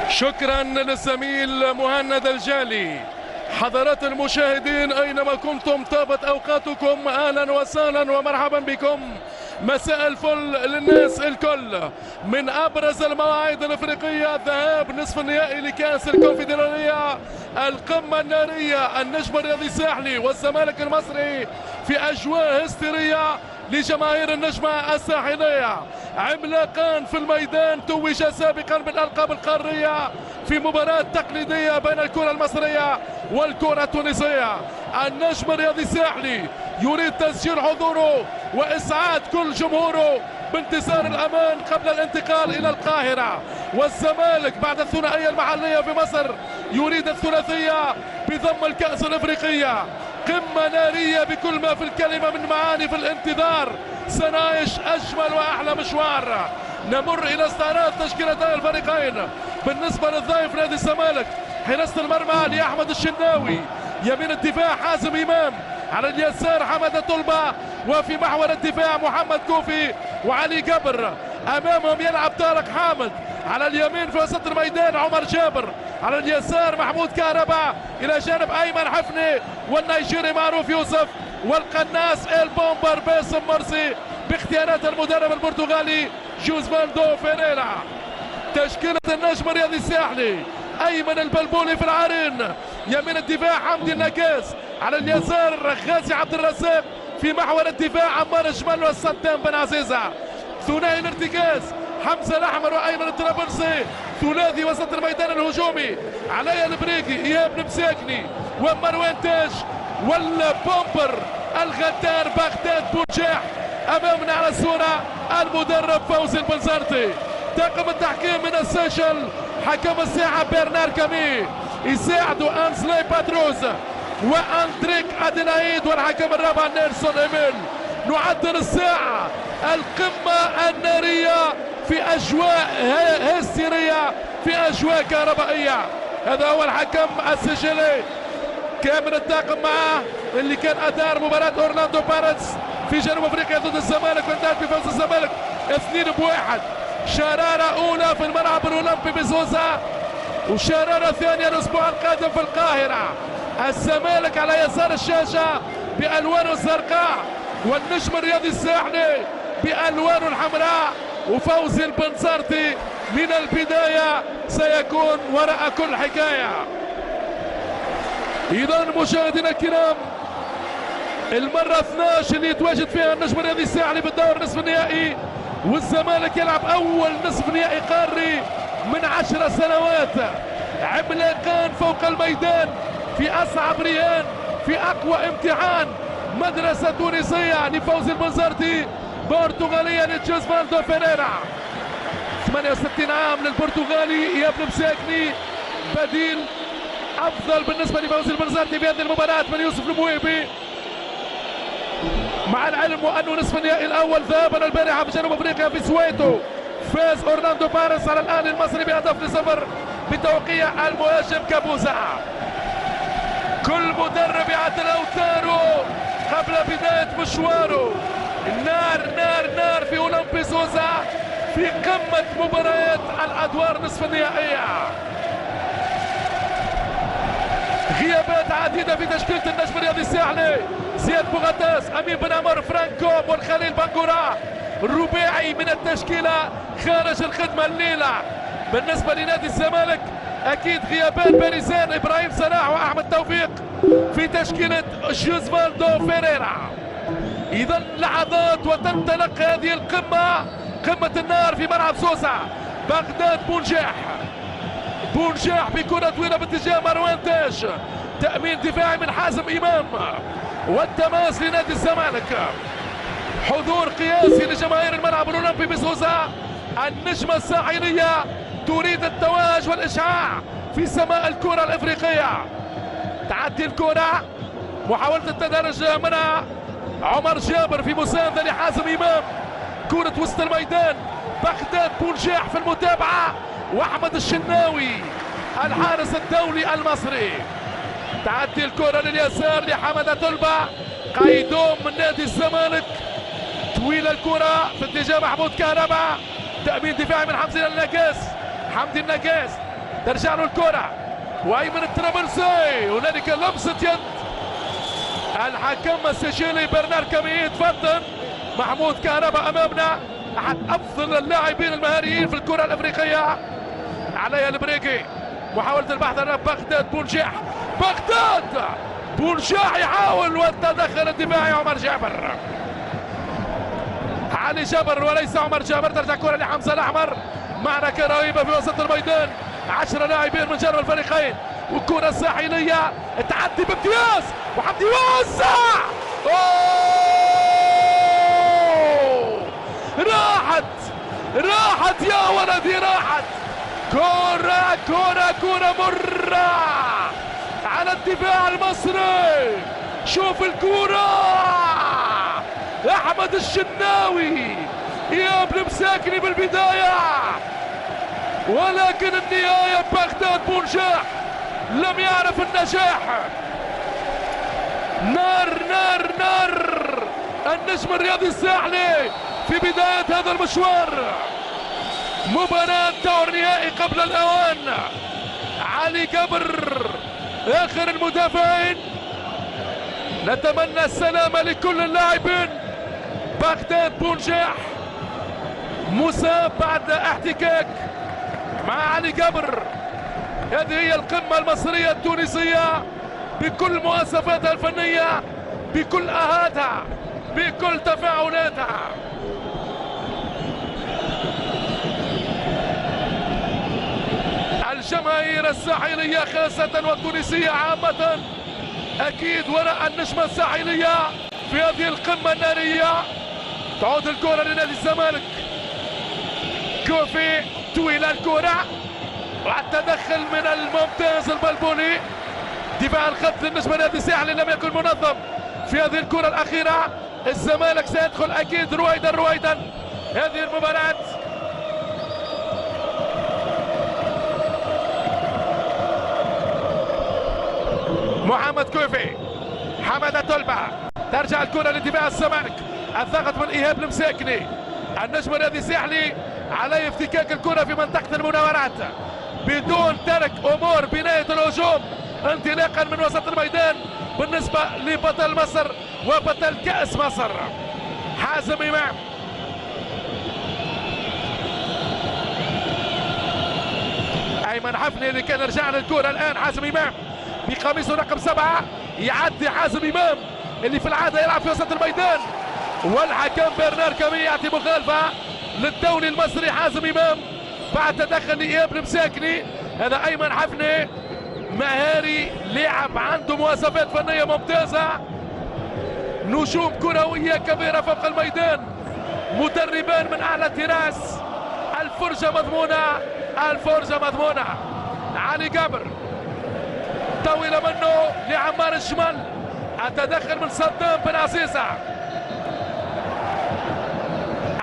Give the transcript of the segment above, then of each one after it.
شكرا للزميل مهند الجالي. حضرات المشاهدين أينما كنتم طابت أوقاتكم، أهلا وسهلا ومرحبا بكم. مساء الفل للناس الكل. من أبرز المواعيد الأفريقية ذهاب نصف النهائي لكأس الكونفدرالية، القمة النارية، النجم الرياضي الساحلي والزمالك المصري في أجواء هستيرية لجماهير النجمة الساحلية. عملاقان في الميدان توجا سابقا بالألقاب القارية في مباراة تقليدية بين الكرة المصرية والكرة التونسية. النجم الرياضي الساحلي يريد تسجيل حضوره وإسعاد كل جمهوره بانتصار الأمان قبل الانتقال إلى القاهرة، والزمالك بعد الثنائية المحلية في مصر يريد الثلاثية بضم الكأس الإفريقية. قمة نارية بكل ما في الكلمة من معاني في الانتظار. سنعيش أجمل وأحلى مشوار. نمر إلى استعراض تشكيلتي الفريقين. بالنسبة للضيف نادي الزمالك، حراسة المرمى لأحمد الشناوي، يمين الدفاع حازم إمام، على اليسار حمد طلبة، وفي محور الدفاع محمد كوفي وعلي جبر. أمامهم يلعب طارق حامد، على اليمين في وسط الميدان عمر جابر، على اليسار محمود كهرباء، إلى جانب أيمن حفني والنيجيري معروف يوسف والقناص البومبر باسم مرسي باختيارات المدرب البرتغالي جوزفالدو فيريرا. تشكيلة النجم الرياضي الساحلي: أيمن البلبولي في العارين، يمين الدفاع حمدي النكاس، على اليسار غازي عبد الرزاق، في محور الدفاع عمار جمال والصدام بن عزيزة. ثنائي الارتكاز: حمزة الأحمر وأيمن الطرابلسي. ثلاثي وسط الميدان الهجومي: علي البريكي، إيهاب المساكني ومروان تاج والبومبر الغدار بغداد بوجاح. أمامنا على الصورة المدرب فوزي البنزرتي. طاقم التحكيم من السيشل: حكم الساحة برنار كامي، يساعده أنسلي باتروز وأندريك أديلايد، والحكم الرابع نيلسون إيميل. نعدل الساعة، القمة النارية في أجواء هستيرية، في أجواء كهربائية. هذا هو الحكم السجلي، كامل الطاقم معه اللي كان أدار مباراة أورلاندو بايرتس في جنوب أفريقيا ضد الزمالك وانتهت بفوز الزمالك 2-1. شرارة أولى في الملعب الأولمبي بزوزة، وشرارة ثانية الأسبوع القادم في القاهرة. الزمالك على يسار الشاشة بألوانه الزرقاء، والنجم الرياضي الساحلي بألوانه الحمراء. وفوزي البنزرتي من البداية سيكون وراء كل حكاية. إذا مشاهدينا الكرام، المرة 12 اللي يتواجد فيها النجم الرياضي الساحلي بالدور نصف النهائي، والزمالك يلعب أول نصف نهائي قاري من 10 سنوات. عملاقان فوق الميدان في أصعب رهان، في أقوى امتحان. مدرسة تونسية لفوزي البنزرتي، برتغالية لجوزفالدو فيريرا. 68 عام للبرتغالي إيهاب المساكني، بديل أفضل بالنسبة لفوزي البنزرتي في هذه المباراة من يوسف الموهبي. مع العلم وأنه نصف النهائي الأول ذهابا البارحة في جنوب أفريقيا في سويتو، فاز أورلاندو بايرتس على الأهلي المصري ب1-0 بتوقيع المهاجم كابوزا. كل مدرب يعدل أوتاره قبل بداية مشواره. نار نار نار في أولمبي زوزا في قمة مباريات الأدوار نصف النهائية. غيابات عديدة في تشكيلة النجم الرياضي الساحلي: زياد بوغاتاس، أمين بن عمر، فرانكو والخليل بنغورا. الرباعي من التشكيلة خارج الخدمة الليلة. بالنسبة لنادي الزمالك أكيد غيابات باريزان، إبراهيم صلاح وأحمد توفيق في تشكيلة جوزفالدو فيريرا. إذا لحظات وتنطلق هذه القمة، قمة النار في ملعب سوسة. بغداد بونجاح، بونجاح بكرة طويلة باتجاه مروان تاج. تأمين دفاعي من حازم إمام، والتماس لنادي الزمالك. حضور قياسي لجماهير الملعب الأولمبي بسوسة. النجمة الساحلية تريد التواج والإشعاع في سماء الكرة الإفريقية. تعدي الكرة، محاولة التدرج منها عمر جابر في مساندة لحازم إمام. كرة وسط الميدان، بغداد بونجاح في المتابعة، وأحمد الشناوي الحارس الدولي المصري. تعدي الكرة لليسار لحمد طلبة، قيدوم من نادي الزمالك. طويلة الكرة في اتجاه محمود كهرباء. تأمين دفاعي من حمدي النكاس، حمدي النكاس ترجع له الكرة وايمن الطرابلسي، هنالك لمسة يد الحكم السجلي برنار كامي يتفضل. محمود كهرباء امامنا احد افضل اللاعبين المهاريين في الكرة الافريقية. علي البريكي محاولة البحث عن بغداد بونجاح، بغداد بونجاح يحاول والتدخل الدفاعي عمر جابر. علي جابر وليس عمر جابر. ترجع كرة لحمزة الأحمر، معركة رهيبة في وسط الميدان، 10 لاعبين من جانب الفريقين والكرة الساحلية التعدي بامتياز وحمدي وسع. راحت يا ولدي، راحت كرة مرة على الدفاع المصري. شوف الكرة، احمد الشناوي يا ابن مساكني بالبداية، ولكن النهاية بغداد بونجاح لم يعرف النجاح. نار نار نار النجم الرياضي الساحلي في بداية هذا المشوار. مباراة دور نهائي قبل الأوان. علي جبر آخر المدافعين. نتمنى السلامة لكل اللاعبين. بغداد بونجاح مصاب بعد احتكاك مع علي جبر. هذه هي القمة المصرية التونسية بكل مواصفاتها الفنية، بكل أهاتها، بكل تفاعلاتها. الجماهير الساحلية خاصة والتونسية عامة أكيد وراء النجمة الساحلية في هذه القمة النارية. تعود الكرة لنادي الزمالك، كوفي طويلة الكرة والتدخل من الممتاز البلبولي. دفاع الخط للنجم الرياضي الساحلي لم يكن منظم في هذه الكرة الأخيرة. الزمالك سيدخل أكيد رويدا هذه المباراة. محمد كوفي، حمادة تلبة، ترجع الكرة لدفاع الزمالك، الضغط من إيهاب المساكني. النجم الرياضي الساحلي عليه افتكاك الكرة في منطقة المناورات بدون ترك أمور بناية الهجوم انطلاقا من وسط الميدان بالنسبة لبطل مصر وبطل كأس مصر حازم إمام. أيمن حفني اللي كان رجع للكرة الآن. حازم إمام بقميصه رقم 7 يعدي حازم إمام اللي في العادة يلعب في وسط الميدان، والحكم برنار كامي يعطي مخالفة للدولي المصري حازم إمام بعد تدخل لإياب المساكني. هذا أيمن حفني مهاري، لاعب عنده مواصفات فنية ممتازة، نجوم كروية كبيرة فوق الميدان، مدربان من أعلى التراس. الفرجة مضمونة، الفرجة مضمونة. علي جابر طويلة منه لعمار الشمال، التدخل من صدام بن عزيزة.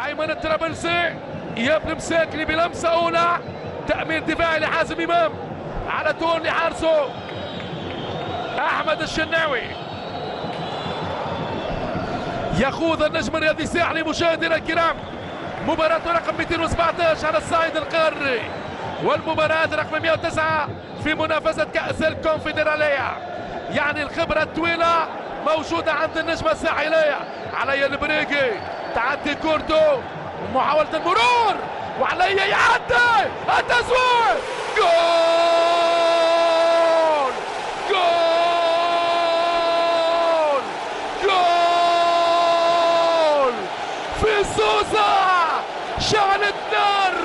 أيمن الطرابلسي يبني مساكني بلمسة أولى، تأمين دفاعي لحازم إمام، على طول لحارسه أحمد الشناوي. يخوض النجم الرياضي الساحلي مشاهدينا الكرام مباراة رقم 217 على الصعيد القاري، والمباراة رقم 109 في منافسة كأس الكونفدرالية. يعني الخبرة الطويلة موجودة عند النجمة الساحلية. علي البريقي تعدي كورتو ومحاولة المرور وعلي يعدي التسويق. جول جول جول في سوسة شعلت نار،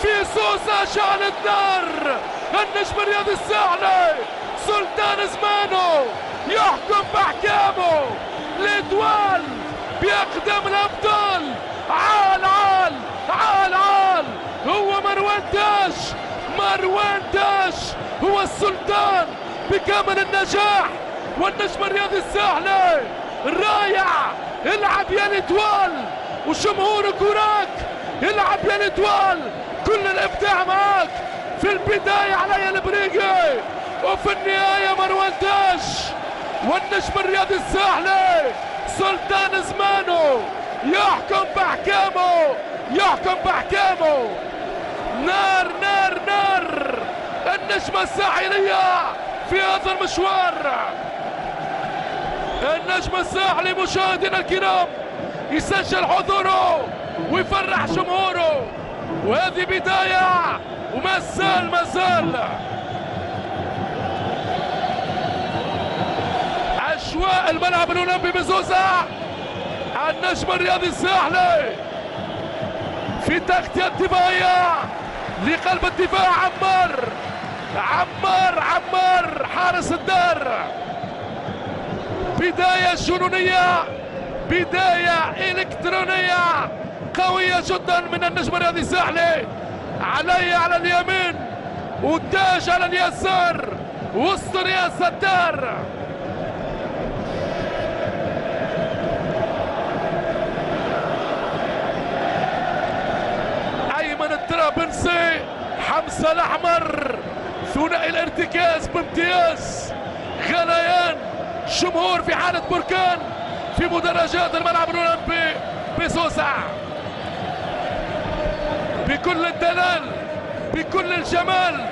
في سوسة شعلت نار. النجم الرياضي الساحلي سلطان زمانه يحكم باحكامه. ليتوال بأقدم الأبطال، عال عال عال عال. هو مروان تاج، مروان تاج هو السلطان بكامل النجاح. والنجم الرياضي الساحلي رائع. العب يا ليتوال وجمهورك وراك، العب يا ليتوال، كل الابداع معاك. في البداية علي البريقي وفي النهاية مروان تاج. والنجم الرياضي الساحلي سلطان زمانه يحكم باحكامه، يحكم باحكامه. نار نار نار النجمة الساحلية في هذا المشوار. النجم الساحلي مشاهدينا الكرام يسجل حضوره ويفرح جمهوره، وهذه بداية وما زال أجواء الملعب الأولمبي بزوزة. النجم الرياضي الساحلي في تغطية دفاعية لقلب الدفاع عمار حارس الدار. بداية جنونية، بداية إلكترونية قوية جدا من النجم الرياضي الساحلي. علي على اليمين وتاج على اليسار وسط رياض الدار. أيمن الطرابلسي، حمزة الأحمر، ثنائي الارتكاز بامتياز. غليان جمهور في حالة بركان في مدرجات الملعب الأولمبي بسوسة، بكل الدلال بكل الجمال.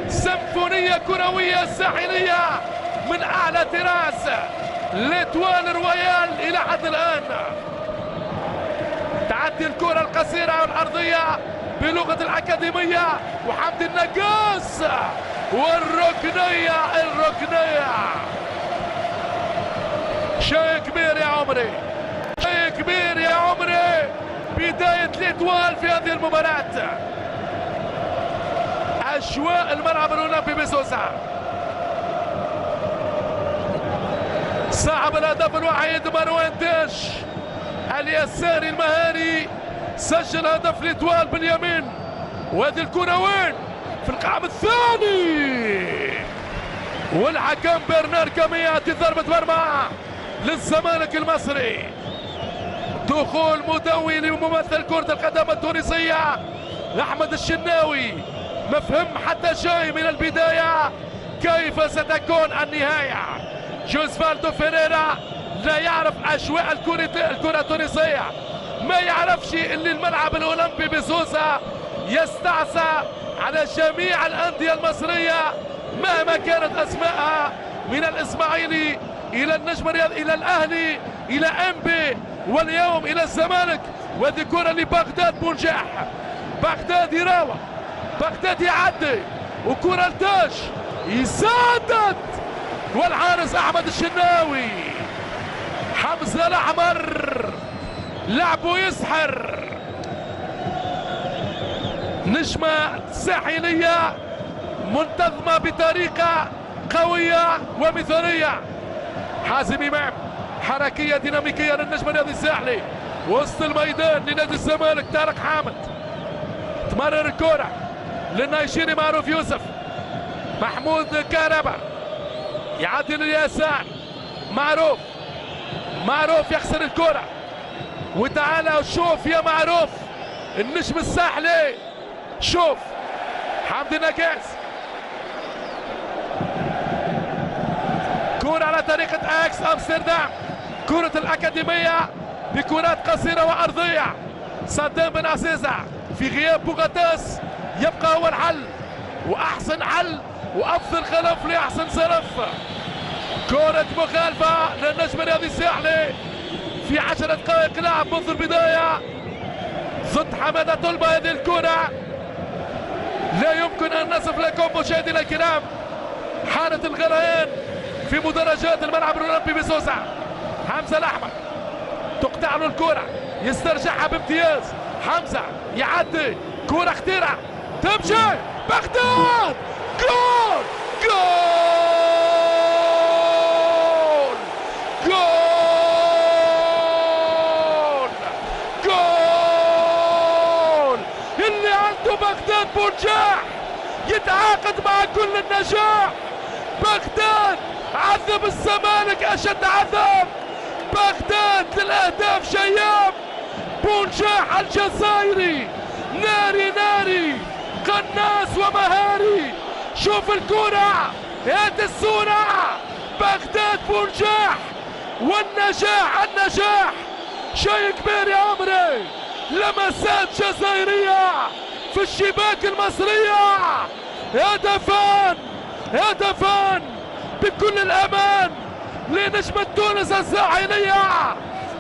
سيمفونية كروية ساحلية من أعلى تراس ليتوال رويال إلى حد الآن. تعدي الكرة القصيرة والأرضية بلغة الأكاديمية، وحمد النقاص والركنية. شيء كبير يا عمري، شيء كبير يا عمري. بداية الإتوال في هذه المباراة. أجواء الملعب الأولمبي بسوسة. صاحب الهدف الوحيد مروان تاج اليساري المهاري سجل هدف الإتوال باليمين. وهذه الكرة وين؟ في القائم الثاني، والحكم برنار كامي يعطي ضربة مرمى للزمالك المصري. دخول مدوي لممثل كرة القدم التونسية أحمد الشناوي. مفهم حتى شيء من البداية كيف ستكون النهاية. جوزفالدو فيريرا لا يعرف أجواء الكرة التونسية، ما يعرفش اللي الملعب الأولمبي بسوسة يستعصى على جميع الأندية المصرية مهما كانت أسماءها، من الإسماعيلي إلى النجم الرياضي إلى الأهلي إلى أنبي واليوم إلى الزمالك. وهذه كرة لبغداد بونجاح. بغداد يراوغ، بغداد يعدي، وكرة لتاج يسدد، والحارس أحمد الشناوي. حمزة الأحمر لعبه يسحر. نجمة ساحلية منتظمة بطريقة قوية ومثالية. حازم إمام، حركية ديناميكية للنجم الرياضي الساحلي. وسط الميدان لنادي الزمالك طارق حامد. تمرر الكرة للنيجيري معروف يوسف. محمود كهربا يعدي لليسار. معروف يخسر الكرة. وتعالى وشوف يا معروف النجم الساحلي. شوف حمدي نقاص، كرة على طريقة اكس امستردام. كرة الأكاديمية بكرات قصيرة وأرضية. صدام بن عزيزة في غياب بوغاتاس يبقى هو الحل، وأحسن حل وأفضل خلف لأحسن صرف. كرة مخالفة للنجم الرياضي الساحلي في 10 دقائق لعب منذ البداية ضد حمادة طلبة. هذه الكرة لا يمكن أن نصف لكم مشاهدينا الكرام حالة الغليان في مدرجات الملعب الأولمبي بسوسة. حمزة الأحمر تقطع له الكرة، يسترجعها بامتياز. حمزة يعدي، كرة خطيرة تمشي. بغداد جول جول جول جول. اللي عنده بغداد بونجاح يتعاقد مع كل النجاح. بغداد عذب الزمالك اشد عذاب. بغداد للاهداف شياب. بونجاح الجزائري ناري قناص ومهاري. شوف الكرة، هات الصورة. بغداد بونجاح والنجاح شيء كبير يا عمري. لمسات جزائرية في الشباك المصرية. هدفان هدفان بكل الأمان لنجمة تونس الساحلية.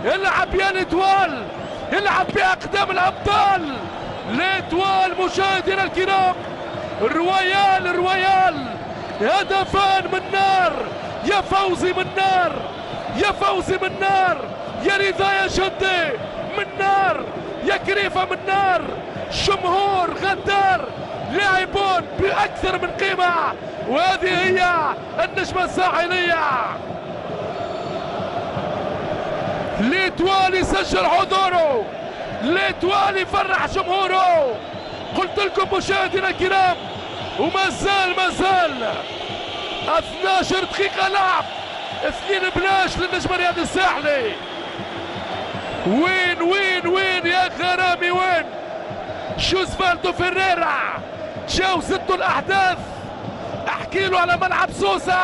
يلعب يا ليتوال، يلعب بأقدام الأبطال. ليتوال مشاهدينا الكرام، الرويال هدفان من نار. يا فوزي من نار، يا فوزي من نار، يا رضا يا جدي من نار، يا كريفة من نار. جمهور غدار، لاعبون بأكثر من قيمة، وهذه هي النجمة الساحلية. ليتوال يسجل حضوره، ليتوال يفرح جمهوره. قلت لكم مشاهدينا الكرام، وما زال 12 دقيقة لعب، 2 بلاش للنجم رياض الساحلي. وين يا غرامي وين؟ جوزفالدو فيريرا جاو زدوا الأحداث. احكي له على ملعب سوسة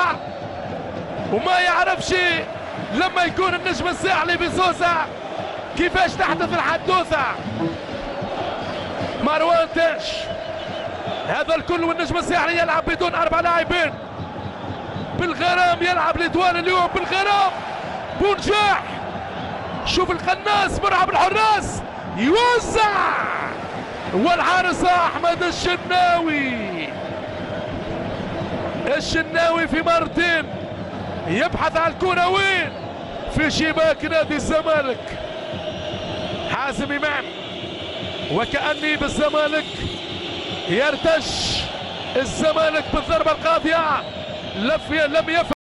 وما يعرفش لما يكون النجم الساحلي بسوسة كيفاش تحدث الحدوثة. مروان تاج هذا الكل، والنجم الساحلي يلعب بدون 4 لاعبين. بالغرام يلعب ليتوال اليوم بالغرام. بونجاح، شوف القناص مرعب الحراس يوزع، والحارس احمد الشناوي في مرتين يبحث عن الكرة وين؟ في شباك نادي الزمالك. حازم امام، وكأني بالزمالك يرتش الزمالك بالضربة القاضية، لم يفعل